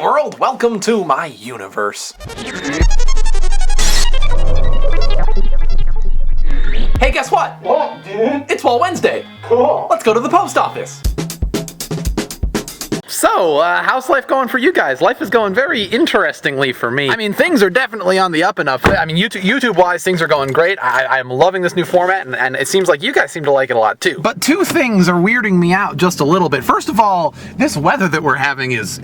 world, welcome to my universe. Hey, guess what? What, dude? It's Wall Wednesday. Cool. Let's go to the post office. So, how's life going for you guys? Life is going very interestingly for me. I mean, things are definitely on the up and up. I mean, YouTube-wise, things are going great. I'm loving this new format, and it seems like you guys seem to like it a lot, too. But two things are weirding me out just a little bit. First of all, this weather that we're having is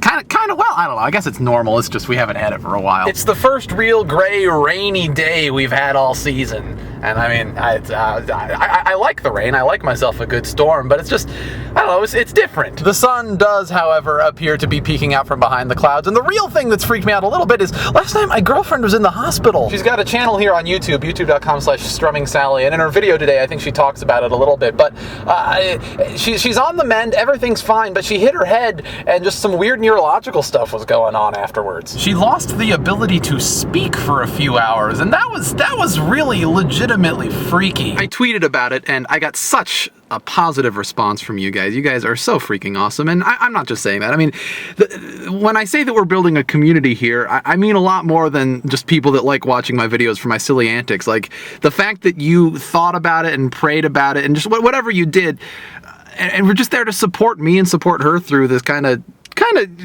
kind of, well, I don't know. I guess it's normal. It's just we haven't had it for a while. It's the first real gray, rainy day we've had all season. And I mean, I like the rain. I like myself a good storm, but it's just, I don't know, it's different. The sun does, however, appear to be peeking out from behind the clouds. And the real thing that's freaked me out a little bit is last time my girlfriend was in the hospital. She's got a channel here on YouTube, youtube.com/strummingsally. And in her video today, I think she talks about it a little bit. But she's on the mend. Everything's fine. But she hit her head and just some weird neurological stuff was going on afterwards. She lost the ability to speak for a few hours. And that was really legitimately freaky. I tweeted about it and I got such a positive response from you guys. You guys are so freaking awesome. And I'm not just saying that. I mean, when I say that we're building a community here, I mean a lot more than just people that like watching my videos for my silly antics. Like, the fact that you thought about it and prayed about it and just whatever you did, and we're just there to support me and support her through this kind of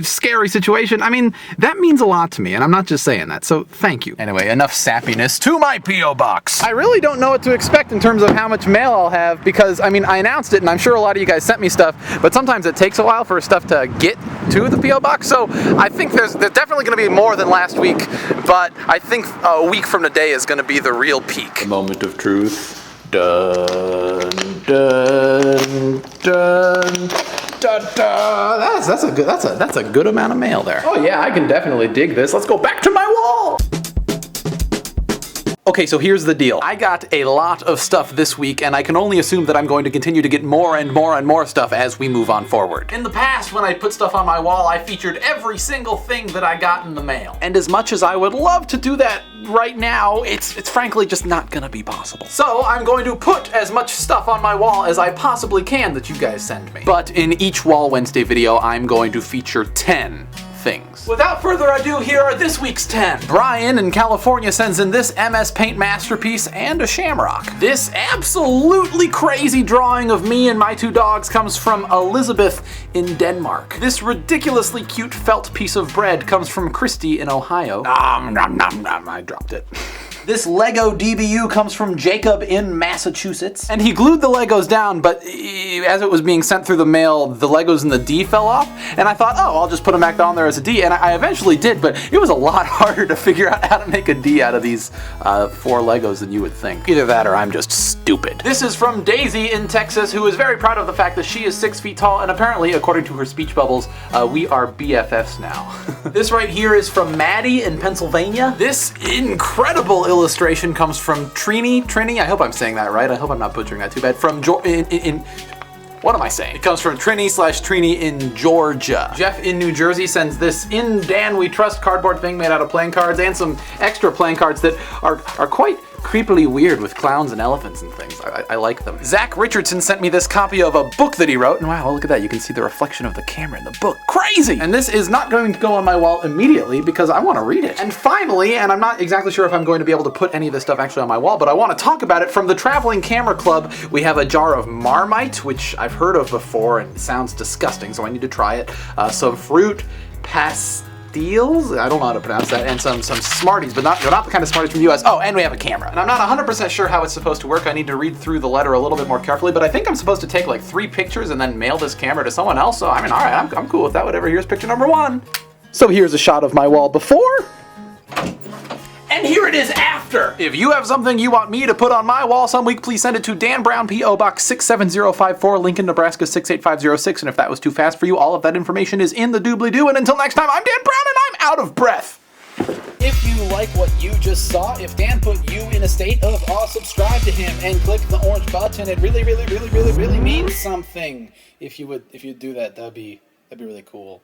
scary situation. I mean, that means a lot to me, and I'm not just saying that, so thank you. Anyway, enough sappiness to my P.O. Box. I really don't know what to expect in terms of how much mail I'll have, because, I mean, I announced it, and I'm sure a lot of you guys sent me stuff, but sometimes it takes a while for stuff to get to the P.O. Box, so I think there's definitely going to be more than last week, but I think a week from today is going to be the real peak. Moment of truth. Dun, dun, dun. Da, da. That's a good amount of mail there. Oh yeah, I can definitely dig this. Let's go back to my wall. Okay, so here's the deal. I got a lot of stuff this week, and I can only assume that I'm going to continue to get more and more and more stuff as we move on forward. In the past, when I put stuff on my wall, I featured every single thing that I got in the mail. And as much as I would love to do that right now, it's frankly just not gonna be possible. So I'm going to put as much stuff on my wall as I possibly can that you guys send me. But in each Wall Wednesday video, I'm going to feature 10 things. Without further ado, here are this week's 10. Brian in California sends in this MS Paint masterpiece and a shamrock. This absolutely crazy drawing of me and my two dogs comes from Elizabeth in Denmark. This ridiculously cute felt piece of bread comes from Christy in Ohio. Nom, nom, nom, nom. I dropped it. This Lego DBU comes from Jacob in Massachusetts. And he glued the Legos down, but as it was being sent through the mail, the Legos in the D fell off. And I thought, oh, I'll just put them back down there as a D. And I eventually did, but it was a lot harder to figure out how to make a D out of these 4 Legos than you would think. Either that or I'm just stupid. This is from Daisy in Texas, who is very proud of the fact that she is 6 feet tall, and apparently, according to her speech bubbles, we are BFFs now. This right here is from Maddie in Pennsylvania. This incredible illustration comes from Trini, I hope I'm saying that right, I hope I'm not butchering that too bad, from what am I saying? It comes from Trini in Georgia. Jeff in New Jersey sends this In Dan We Trust cardboard thing made out of playing cards and some extra playing cards that are quite creepily weird with clowns and elephants and things. I like them. Zach Richardson sent me this copy of a book that he wrote, and wow, look at that. You can see the reflection of the camera in the book. Crazy! And this is not going to go on my wall immediately because I want to read it. And finally, and I'm not exactly sure if I'm going to be able to put any of this stuff actually on my wall, but I want to talk about it, from the Traveling Camera Club, we have a jar of Marmite, which I've heard of before and it sounds disgusting, so I need to try it. Some fruit pastilles, I don't know how to pronounce that, and some Smarties, but not the kind of Smarties from the US. Oh, and we have a camera. And I'm not 100% sure how it's supposed to work. I need to read through the letter a little bit more carefully, but I think I'm supposed to take like 3 pictures and then mail this camera to someone else, so I mean, alright, I'm cool with that, whatever. Here's picture number 1. So here's a shot of my wall before, and here it is after. If you have something you want me to put on my wall some week, please send it to Dan Brown, P.O. Box 67054, Lincoln, Nebraska 68506. And if that was too fast for you, all of that information is in the doobly-doo. And until next time, I'm Dan Brown, and I'm out of breath. If you like what you just saw, if Dan put you in a state of awe, subscribe to him and click the orange button. It really means something. If you do that, that'd be really cool.